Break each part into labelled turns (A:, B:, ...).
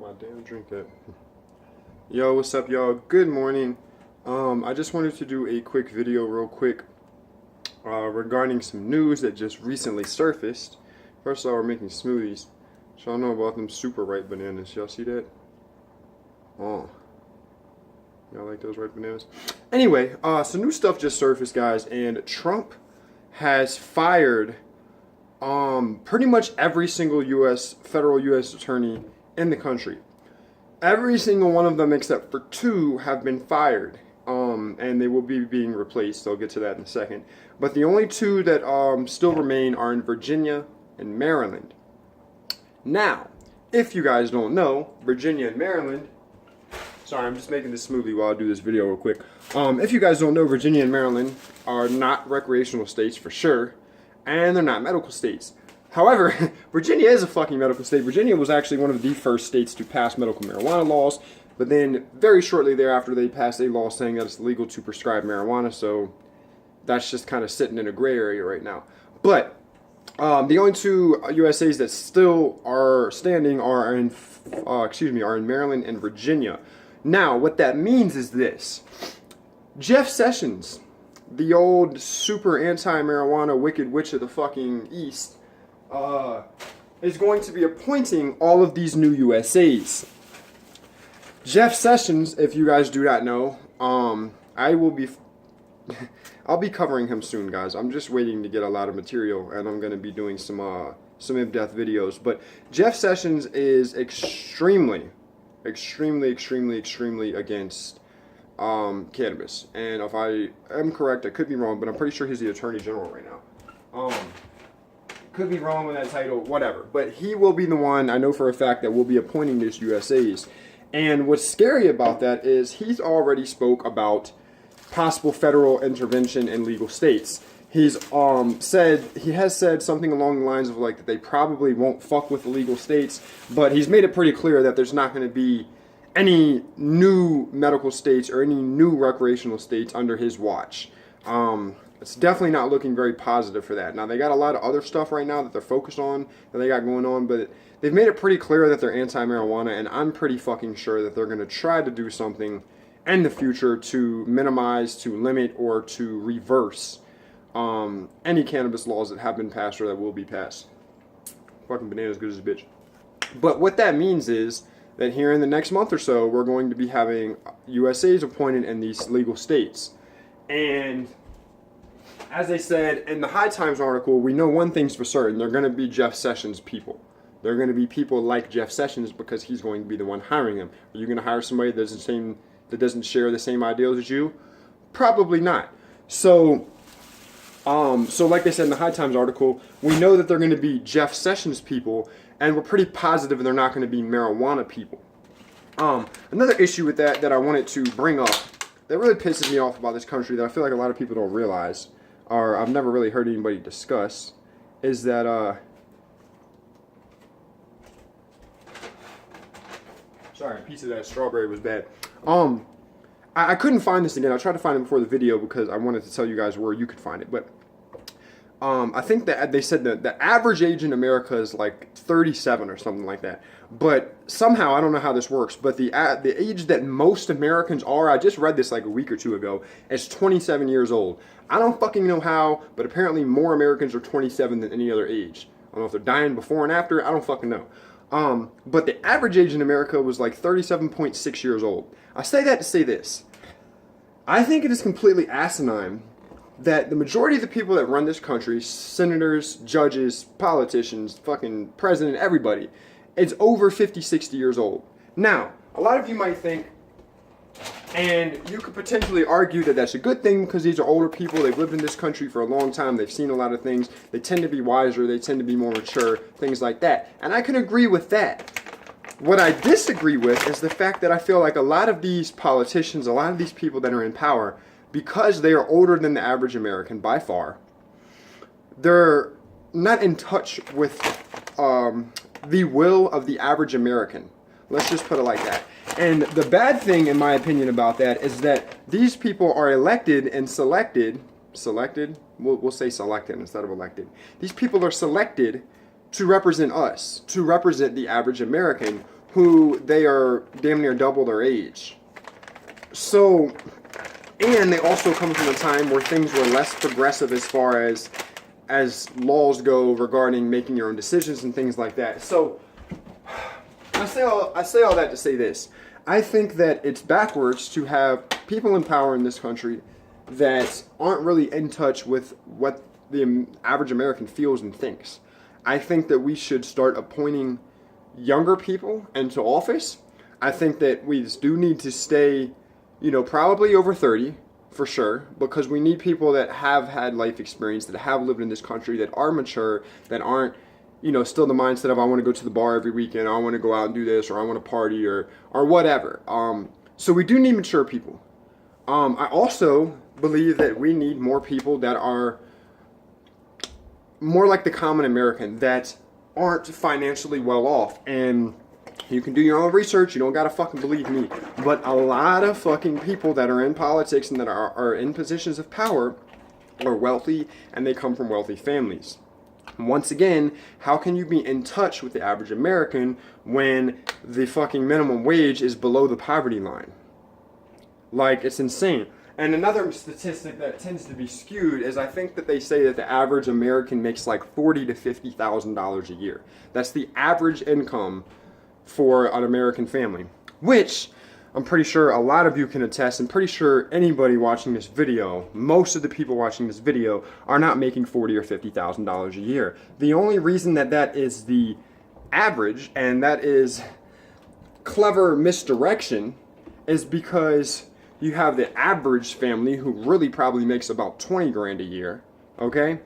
A: my damn drink at? Yo, what's up, y'all? Good morning. I just wanted to do a quick video real quick regarding some news that just recently surfaced. First of all, we're making smoothies. So I know about them super ripe bananas. Y'all see that? Oh. Y'all like those ripe bananas? Anyway, some new stuff just surfaced, guys, and Trump has fired pretty much every single federal U.S. attorney in the country. Every single one of them except for two have been fired, and they will be being replaced. I'll get to that in a second. But the only two that still remain are in Virginia and Maryland. Now, if you guys don't know, Virginia and Maryland... Sorry, I'm just making this smoothie while I do this video real quick. If you guys don't know, Virginia and Maryland are not recreational states for sure, and they're not medical states. However, Virginia is a fucking medical state. Virginia was actually one of the first states to pass medical marijuana laws, but then very shortly thereafter they passed a law saying that it's legal to prescribe marijuana, so that's just kind of sitting in a gray area right now. But the only two USAs that still are standing are in Maryland and Virginia. Now, what that means is this. Jeff Sessions, the old super anti-marijuana wicked witch of the fucking East, is going to be appointing all of these new USAs. Jeff Sessions, if you guys do not know, I'll be covering him soon, guys. I'm just waiting to get a lot of material, and I'm going to be doing some in-depth videos. But Jeff Sessions is extremely against cannabis. And if I am correct, I could be wrong, but I'm pretty sure he's the Attorney General right now. Could be wrong with that title, whatever. But he will be the one, I know for a fact, that will be appointing these USAs. And what's scary about that is he's already spoke about possible federal intervention in legal states. He has said something along the lines of like that they probably won't fuck with the legal states, but he's made it pretty clear that there's not going to be any new medical states or any new recreational states under his watch. It's definitely not looking very positive for that. Now, they got a lot of other stuff right now that they're focused on, that they got going on, but they've made it pretty clear that they're anti-marijuana, and I'm pretty fucking sure that they're going to try to do something in the future to minimize, to limit, or to reverse any cannabis laws that have been passed or that will be passed. Fucking bananas good as a bitch. But what that means is that here in the next month or so, we're going to be having USAs appointed in these legal states. And as they said in the High Times article, we know one thing's for certain. They're going to be Jeff Sessions people. They're going to be people like Jeff Sessions because he's going to be the one hiring them. Are you going to hire somebody that doesn't share the same ideals as you? Probably not. So like they said in the High Times article, we know that they're going to be Jeff Sessions people, and we're pretty positive they're not going to be marijuana people. Another issue with that I wanted to bring up that really pisses me off about this country that I feel like a lot of people don't realize, or I've never really heard anybody discuss, is that, sorry, a piece of that strawberry was bad. I couldn't find this again. I tried to find it before the video because I wanted to tell you guys where you could find it, but I think that they said that the average age in America is like 37 or something like that. But somehow, I don't know how this works, but the age that most Americans are, I just read this like a week or two ago, is 27 years old. I don't fucking know how, but apparently more Americans are 27 than any other age. I don't know if they're dying before and after, I don't fucking know. But the average age in America was like 37.6 years old. I say that to say this. I think it is completely asinine that the majority of the people that run this country, senators, judges, politicians, fucking president, everybody, is over 50, 60 years old. Now, a lot of you might think, and you could potentially argue that that's a good thing because these are older people, they've lived in this country for a long time, they've seen a lot of things, they tend to be wiser, they tend to be more mature, things like that. And I can agree with that. What I disagree with is the fact that I feel like a lot of these politicians, a lot of these people that are in power, because they are older than the average American by far, they're not in touch with the will of the average American. Let's just put it like that. And the bad thing, in my opinion, about that is that these people are elected and selected, we'll say selected instead of elected. These people are selected to represent us, to represent the average American, who they are damn near double their age. So, and they also come from a time where things were less progressive as far as laws go regarding making your own decisions and things like that. So, I say all that to say this. I think that it's backwards to have people in power in this country that aren't really in touch with what the average American feels and thinks. I think that we should start appointing younger people into office. I think that we do need to stay, probably over 30 for sure, because we need people that have had life experience, that have lived in this country, that are mature, that aren't, still the mindset of I want to go to the bar every weekend, I want to go out and do this, or I want to party, or whatever. So we do need mature people. I also believe that we need more people that are more like the common American, that aren't financially well off. And you can do your own research, you don't gotta fucking believe me, but a lot of fucking people that are in politics and that are in positions of power are wealthy, and they come from wealthy families. Once again, how can you be in touch with the average American when the fucking minimum wage is below the poverty line? Like, it's insane. And another statistic that tends to be skewed is I think that they say that the average American makes like $40,000 to $50,000 a year. That's the average income for an American family, which I'm pretty sure a lot of you can attest. I'm pretty sure anybody watching this video, most of the people watching this video, are not making $40,000 or $50,000 a year. The only reason that is the average, and that is clever misdirection, is because you have the average family who really probably makes about 20 grand a year, okay?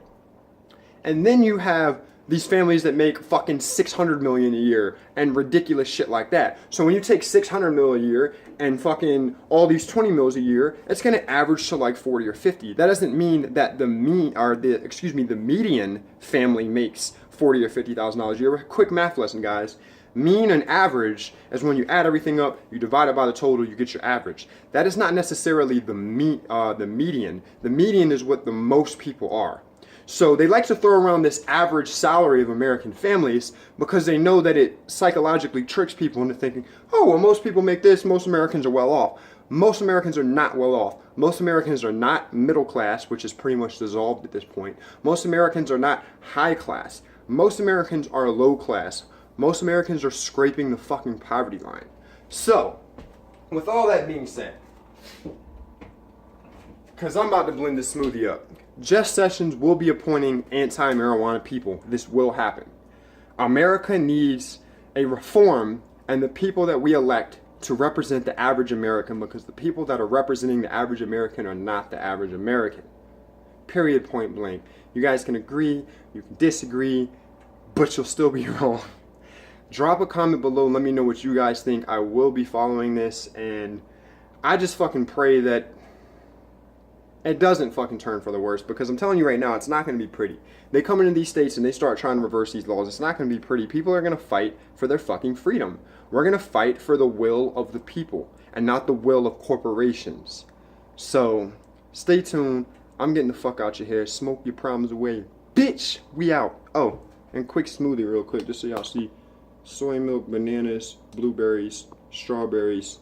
A: And then you have these families that make fucking 600 million a year and ridiculous shit like that. So when you take 600 mil a year and fucking all these 20 mils a year, it's gonna average to like 40 or 50. That doesn't mean that the median family makes $40,000 or $50,000 a year. Quick math lesson, guys. Mean and average is when you add everything up, you divide it by the total, you get your average. That is not necessarily the median. The median is what the most people are. So they like to throw around this average salary of American families because they know that it psychologically tricks people into thinking, oh, well, most people make this, most Americans are well off. Most Americans are not well off. Most Americans are not middle class, which is pretty much dissolved at this point. Most Americans are not high class. Most Americans are low class. Most Americans are scraping the fucking poverty line. So, with all that being said, because I'm about to blend this smoothie up, Jeff Sessions will be appointing anti-marijuana people. This will happen. America needs a reform, and the people that we elect to represent the average American, because the people that are representing the average American are not the average American. Period, point blank. You guys can agree, you can disagree, but you'll still be wrong. Drop a comment below, let me know what you guys think. I will be following this, and I just fucking pray that it doesn't fucking turn for the worse, because I'm telling you right now, it's not going to be pretty. They come into these states and they start trying to reverse these laws. It's not going to be pretty. People are going to fight for their fucking freedom. We're going to fight for the will of the people and not the will of corporations. So, stay tuned. I'm getting the fuck out your hair. Smoke your problems away. Bitch, we out. Oh, and quick smoothie real quick, just so y'all see. Soy milk, bananas, blueberries, strawberries,